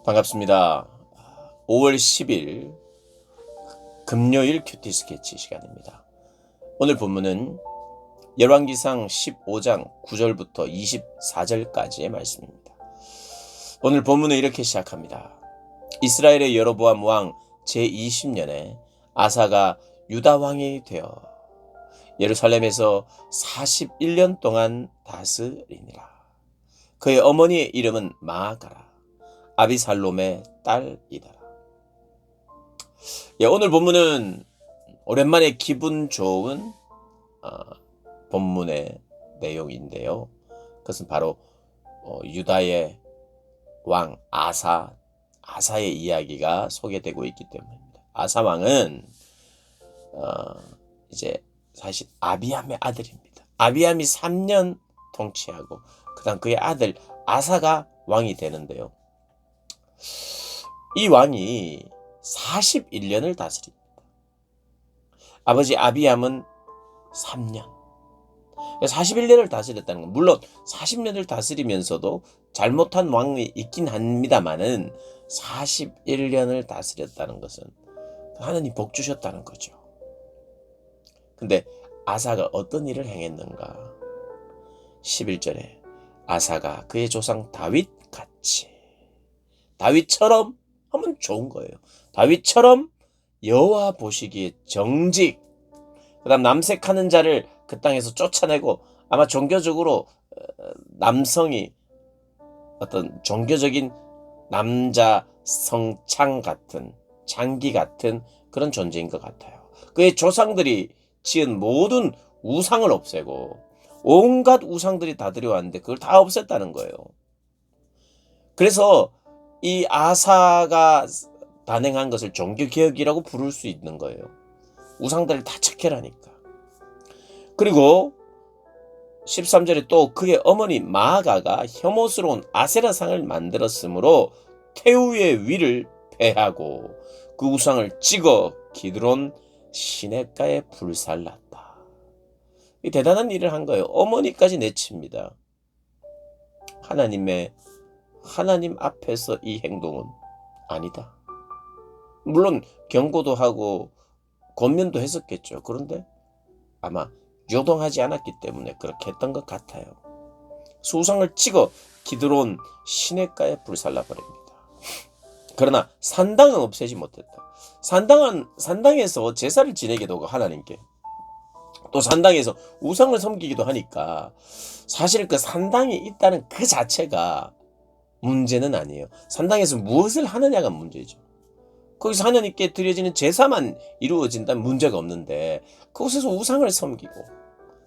반갑습니다. 5월 10일 금요일 큐티 스케치 시간입니다. 오늘 본문은 열왕기상 15장 9절부터 24절까지의 말씀입니다. 오늘 본문은 이렇게 시작합니다. 이스라엘의 여로보암 왕 제20년에 아사가 유다 왕이 되어 예루살렘에서 41년 동안 다스리니라. 그의 어머니의 이름은 마아가라. 아비살롬의 딸이더라. 오늘 본문은 오랜만에 기분 좋은 본문의 내용인데요. 그것은 바로 유다의 왕 아사의 이야기가 소개되고 있기 때문입니다. 아사 왕은 이제 사실 아비암의 아들입니다. 아비암이 3년 통치하고 그다음 그의 아들 아사가 왕이 되는데요. 이 왕이 41년을 다스립니다. 아버지 아비암은 3년. 41년을 다스렸다는 건 물론 40년을 다스리면서도 잘못한 왕이 있긴 합니다만은 41년을 다스렸다는 것은 하나님 복 주셨다는 거죠. 근데 아사가 어떤 일을 행했는가? 11절에 아사가 그의 조상 다윗같이 다윗처럼 하면 좋은 거예요. 다윗처럼 여호와 보시기에 정직, 그다음 남색하는 자를 그 땅에서 쫓아내고 아마 종교적으로 남성이 어떤 종교적인 남자 성창 같은 창기 같은 그런 존재인 것 같아요. 그의 조상들이 지은 모든 우상을 없애고 온갖 우상들이 다 들여왔는데 그걸 다 없앴다는 거예요. 그래서 이 아사가 단행한 것을 종교개혁이라고 부를 수 있는 거예요. 우상들을 다 척결하니까. 그리고 13절에 또 그의 어머니 마아가가 혐오스러운 아세라상을 만들었으므로 태우의 위를 패하고 그 우상을 찍어 기드론 시냇가에 불살랐다. 이 대단한 일을 한 거예요. 어머니까지 내칩니다. 하나님 앞에서 이 행동은 아니다. 물론 경고도 하고 권면도 했었겠죠. 그런데 아마 요동하지 않았기 때문에 그렇게 했던 것 같아요. 수상을 찍어 기드론 시냇가에 불살라버립니다. 그러나 산당은 없애지 못했다. 산당에서 제사를 지내기도 하고 하나님께 또 산당에서 우상을 섬기기도 하니까 사실 그 산당이 있다는 그 자체가 문제는 아니에요. 산당에서 무엇을 하느냐가 문제죠. 거기서 하나님께 드려지는 제사만 이루어진다면 문제가 없는데 그곳에서 우상을 섬기고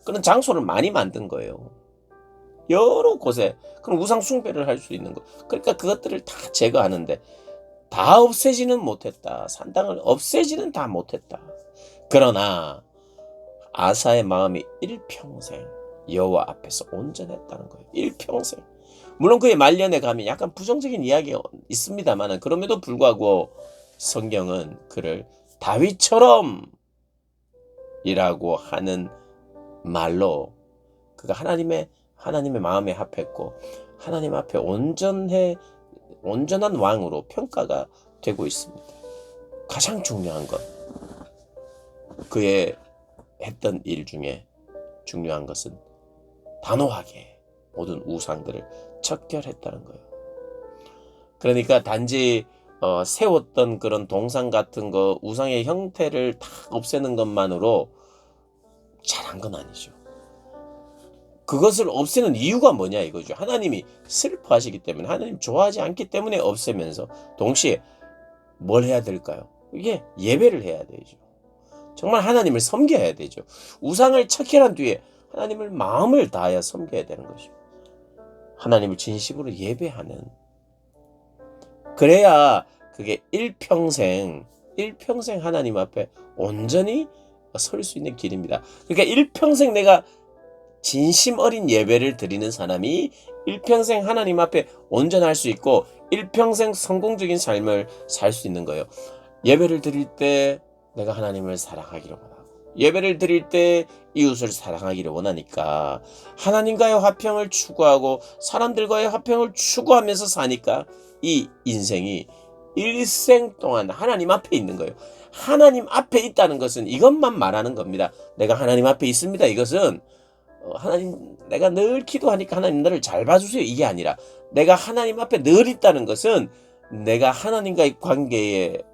그런 장소를 많이 만든 거예요. 여러 곳에 그런 우상 숭배를 할 수 있는 거. 그러니까 그것들을 다 제거하는데 다 없애지는 못했다. 산당을 없애지는 다 못했다. 그러나 아사의 마음이 일평생 여호와 앞에서 온전했다는 거예요. 일평생. 물론 그의 말년에 가면 약간 부정적인 이야기가 있습니다만 그럼에도 불구하고 성경은 그를 다윗처럼 이라고 하는 말로 그가 하나님의 마음에 합했고 하나님 앞에 온전한 왕으로 평가가 되고 있습니다. 가장 중요한 것, 그의 했던 일 중에 중요한 것은 단호하게 모든 우상들을 척결했다는 거예요. 그러니까 단지 세웠던 그런 동상 같은 거 우상의 형태를 다 없애는 것만으로 잘한 건 아니죠. 그것을 없애는 이유가 뭐냐 이거죠. 하나님이 슬퍼하시기 때문에, 하나님 좋아하지 않기 때문에 없애면서 동시에 뭘 해야 될까요? 이게 예배를 해야 되죠. 정말 하나님을 섬겨야 되죠. 우상을 척결한 뒤에 하나님을 마음을 다하여 섬겨야 되는 것이죠. 하나님을 진심으로 예배하는, 그래야 그게 일평생 하나님 앞에 온전히 설 수 있는 길입니다. 그러니까 일평생 내가 진심 어린 예배를 드리는 사람이 일평생 하나님 앞에 온전할 수 있고 일평생 성공적인 삶을 살 수 있는 거예요. 예배를 드릴 때 내가 하나님을 사랑하기를 원하고 예배를 드릴 때 이웃을 사랑하기를 원하니까 하나님과의 화평을 추구하고 사람들과의 화평을 추구하면서 사니까 이 인생이 일생 동안 하나님 앞에 있는 거예요. 하나님 앞에 있다는 것은 이것만 말하는 겁니다. 내가 하나님 앞에 있습니다. 이것은 하나님, 내가 늘 기도하니까 하나님 나를 잘 봐주세요. 이게 아니라 내가 하나님 앞에 늘 있다는 것은 내가 하나님과의 관계를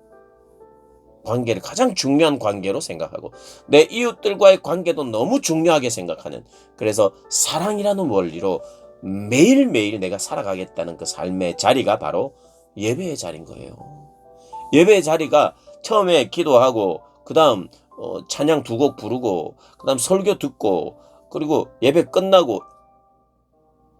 가장 중요한 관계로 생각하고 내 이웃들과의 관계도 너무 중요하게 생각하는, 그래서 사랑이라는 원리로 매일매일 내가 살아가겠다는 그 삶의 자리가 바로 예배의 자리인 거예요. 예배의 자리가 처음에 기도하고 그 다음 찬양 2곡 부르고 그 다음 설교 듣고 그리고 예배 끝나고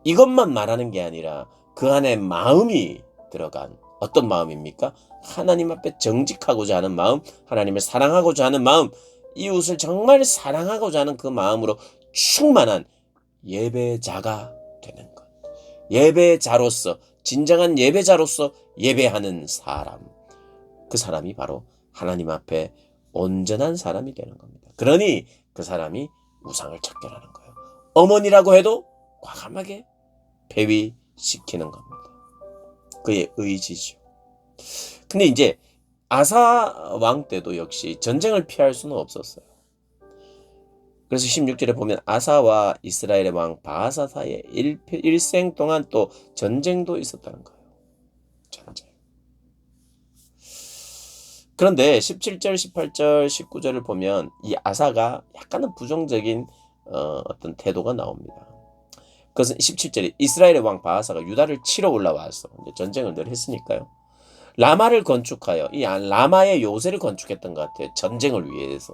이것만 말하는 게 아니라 그 안에 마음이 들어간 어떤 마음입니까? 하나님 앞에 정직하고자 하는 마음, 하나님을 사랑하고자 하는 마음, 이웃을 정말 사랑하고자 하는 그 마음으로 충만한 예배자가 되는 것. 예배자로서, 진정한 예배자로서 예배하는 사람. 그 사람이 바로 하나님 앞에 온전한 사람이 되는 겁니다. 그러니 그 사람이 우상을 찾게라는 거예요. 어머니라고 해도 과감하게 폐위시키는 겁니다. 그의 의지죠. 근데 이제 아사 왕 때도 역시 전쟁을 피할 수는 없었어요. 그래서 16절에 보면 아사와 이스라엘의 왕 바아사 사이에 일생 동안 또 전쟁도 있었다는 거예요. 전쟁. 그런데 17절, 18절, 19절을 보면 이 아사가 약간은 부정적인 어떤 태도가 나옵니다. 그것은 17절에 이스라엘의 왕 바아사가 유다를 치러 올라와서 이제 전쟁을 늘 했으니까요. 라마를 건축하여 이 라마의 요새를 건축했던 것 같아요. 전쟁을 위해서.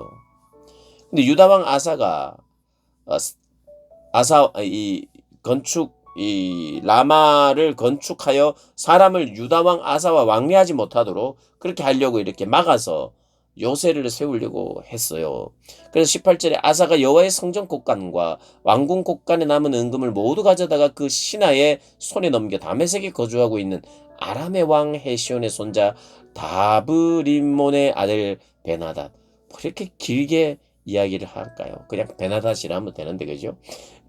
근데 유다 왕 아사가 이 라마를 건축하여 사람을 유다 왕 아사와 왕래하지 못하도록 그렇게 하려고 이렇게 막아서 요새를 세우려고 했어요. 그래서 18절에 아사가 여호와의 성전 곳간과 왕궁 곳간에 남은 은금을 모두 가져다가 그 신하의 손에 넘겨 다메섹에 거주하고 있는 아람의 왕 헤시온의 손자 다브림몬의 아들 베나닷. 이렇게 길게 이야기를 할까요? 그냥 베나닷이라 하면 되는데, 그죠?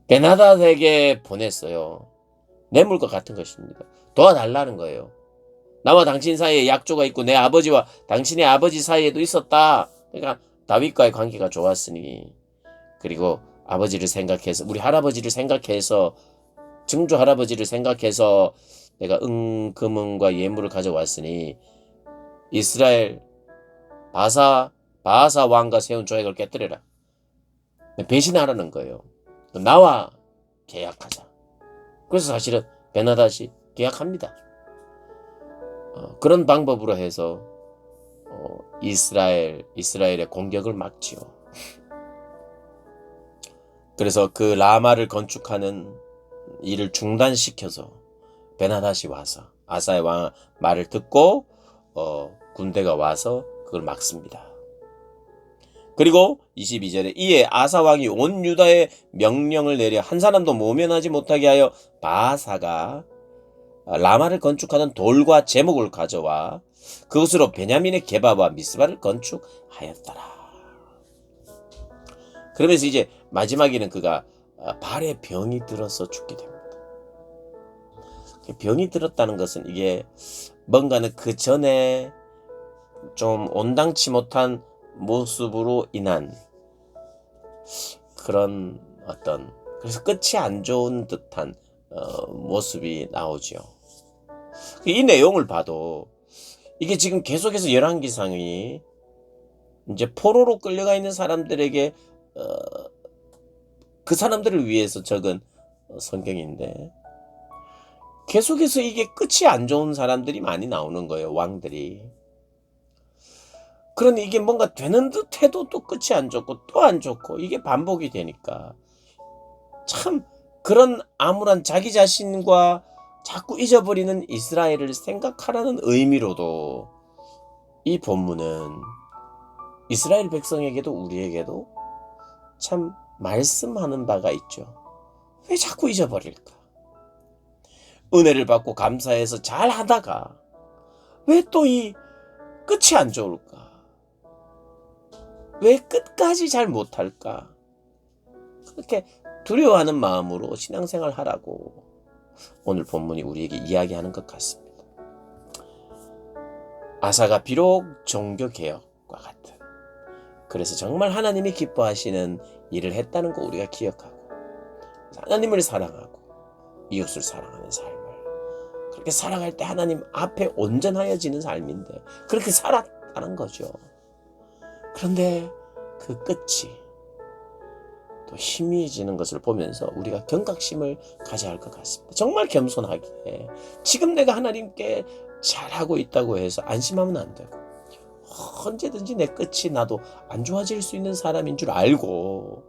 베나닷에게 보냈어요. 뇌물과 같은 것입니다. 도와달라는 거예요. 나와 당신 사이에 약조가 있고 내 아버지와 당신의 아버지 사이에도 있었다. 그러니까 다윗과의 관계가 좋았으니, 그리고 아버지를 생각해서, 우리 할아버지를 생각해서, 증조 할아버지를 생각해서 내가 금은과 예물을 가져왔으니 이스라엘 바아사 왕과 세운 조약을 깨뜨려라. 배신하라는 거예요. 나와 계약하자. 그래서 사실은 베나닷이 계약합니다. 그런 방법으로 해서 이스라엘의 공격을 막지요. 그래서 그 라마를 건축하는 일을 중단시켜서 베나닷이 와서 아사의 왕 말을 듣고 군대가 와서 그걸 막습니다. 그리고 22절에 이에 아사 왕이 온 유다에 명령을 내려 한 사람도 모면하지 못하게 하여 바아사가 라마를 건축하던 돌과 제목을 가져와 그것으로 베냐민의 게바와 미스바를 건축하였더라. 그러면서 이제 마지막에는 그가 발에 병이 들어서 죽게 됩니다. 병이 들었다는 것은 이게 뭔가는 그 전에 좀 온당치 못한 모습으로 인한 그런 그래서 끝이 안 좋은 듯한 모습이 나오죠. 이 내용을 봐도 이게 지금 계속해서 열왕기상이 이제 포로로 끌려가 있는 사람들에게 그 사람들을 위해서 적은 성경인데 계속해서 이게 끝이 안 좋은 사람들이 많이 나오는 거예요. 왕들이. 그런데 이게 뭔가 되는 듯 해도 또 끝이 안 좋고 또 안 좋고 이게 반복이 되니까 참 그런 암울한 자기 자신과 자꾸 잊어버리는 이스라엘을 생각하라는 의미로도 이 본문은 이스라엘 백성에게도 우리에게도 참 말씀하는 바가 있죠. 왜 자꾸 잊어버릴까? 은혜를 받고 감사해서 잘 하다가 왜 또 이 끝이 안 좋을까? 왜 끝까지 잘 못할까? 그렇게 두려워하는 마음으로 신앙생활 하라고 오늘 본문이 우리에게 이야기하는 것 같습니다. 아사가 비록 종교개혁과 같은, 그래서 정말 하나님이 기뻐하시는 일을 했다는 거 우리가 기억하고, 하나님을 사랑하고 이웃을 사랑하는 삶을 그렇게 살아갈 때 하나님 앞에 온전하여지는 삶인데 그렇게 살았다는 거죠. 그런데 그 끝이 또 희미해지는 것을 보면서 우리가 경각심을 가져야 할 것 같습니다. 정말 겸손하게 지금 내가 하나님께 잘하고 있다고 해서 안심하면 안 되고, 언제든지 내 끝이 나도 안 좋아질 수 있는 사람인 줄 알고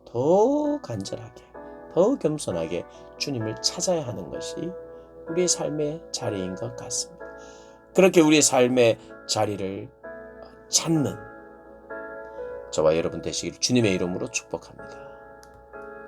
더 간절하게, 더 겸손하게 주님을 찾아야 하는 것이 우리의 삶의 자리인 것 같습니다. 그렇게 우리의 삶의 자리를 찾는 저와 여러분 되시길 주님의 이름으로 축복합니다.